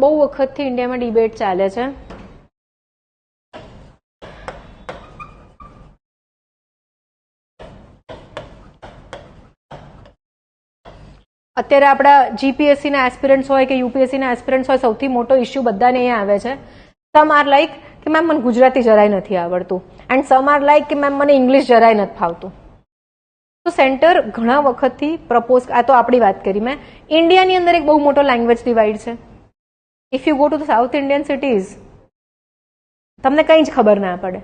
બહુ વખતથી ઇન્ડિયામાં ડિબેટ ચાલે છે. અત્યારે આપણા જીપીએસસીના એસ્પિરન્ટ્સ હોય કે યુપીએસસીના એસ્પિરન્ટ્સ હોય, સૌથી મોટો ઇસ્યુ બધાને એ આવે છે. સમ આર લાઈક કે મેમ મને ગુજરાતી જરાય નથી આવડતું, એન્ડ સમ આર લાઈક કે મેમ મને ઇંગ્લિશ જરાય નથી ફાવતું. તો સેન્ટર ઘણા વખતથી પ્રપોઝ, આ તો આપણી વાત કરી મેં, ઇન્ડિયાની અંદર એક બહુ મોટો લેંગ્વેજ ડિવાઇડ છે. If you go to the south Indian cities તમને કંઈ જ ખબર ના પડે.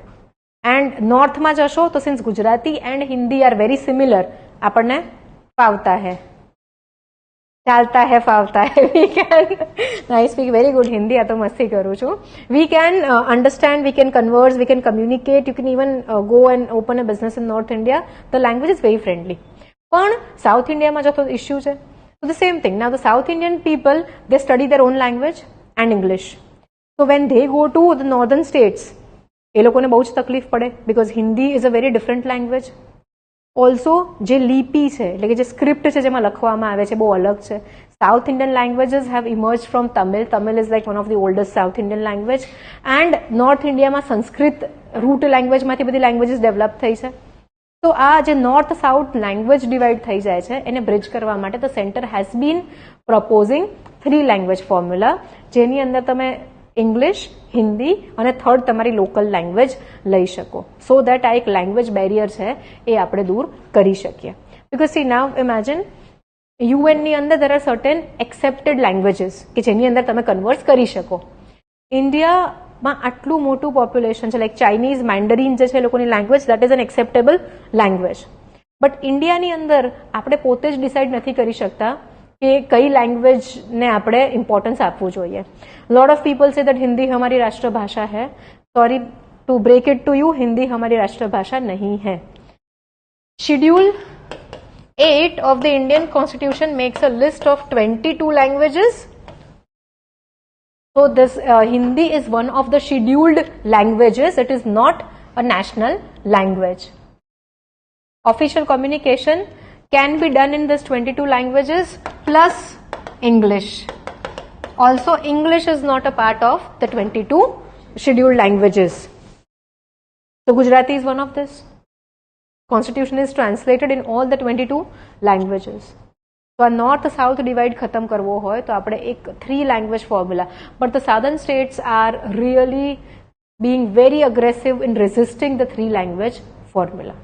એન્ડ નોર્થમાં જશો તો since Gujarati and Hindi are very similar, આપણને ફાવતા હે, ચાલતા હે, ફાવતા હે. We can, I speak very good Hindi, આ તો મસ્તી કરું છું. We can understand, we can કન્વર્સ, we can communicate, you can even go and open a business in north India. The language is very friendly. પણ સાઉથ ઇન્ડિયામાં જો તો issue છે. So the same thing. Now the South Indian people, they study their own language and English. So when they go to the northern states, એ લોકોને બહુ જ તકલીફ પડે, because Hindi is a very different language. Also જે લિપિ છે, એટલે કે જે સ્ક્રિપ્ટ છે જેમાં લખવામાં આવે છે, બહુ અલગ છે. South Indian languages have emerged from Tamil. Tamil is like one of the oldest South Indian language. And North India માં સંસ્કૃત રૂટ લેંગ્વેજમાંથી બધી લેંગ્વેજીસ ડેવલપ થઈ છે. તો આ જે નોર્થ સાઉથ લેંગ્વેજ ડિવાઈડ થઈ જાય છે એને બ્રિજ કરવા માટે the centre has been proposing 3 language formula, જેની અંદર તમે ઇંગ્લિશ, હિન્દી અને થર્ડ તમારી લોકલ લેંગ્વેજ લઈ શકો, સો દેટ આ એક લેંગ્વેજ બેરિયર છે એ આપણે દૂર કરી શકીએ. બિકોઝ સી નાવ ઇમેજિન યુએનની અંદર there are certain accepted languages કે જેની અંદર તમે કન્વર્સ કરી શકો. ઇન્ડિયામાં આટલું મોટું પોપ્યુલેશન છે, લાઈક ચાઇનીઝ, મેન્ડરીન જે છે એ લોકોની language, that is an acceptable language. But ઇન્ડિયાની અંદર આપણે પોતે જ ડિસાઇડ નથી કરી શકતા કે કઈ લેંગ્વેજને આપણે ઇમ્પોર્ટન્સ આપવું જોઈએ. Lot of people say that Hindi હમારી રાષ્ટ્રભાષા है. Sorry to break it to you, Hindi हमारी राष्ट्रभाषा नहीं है. Schedule 8 of the Indian Constitution makes a list of 22 languages. So this Hindi is one of the scheduled languages. It is not a national language. Official communication can be done in this 22 languages plus English. Also, English is not a part of the 22 scheduled languages. So Gujarati is one of this. Constitution is translated in all the 22 languages. So a north-south divide खत्म करवो होय तो आपने एक 3 language formula. But the southern states are really being very aggressive in resisting the 3 language formula.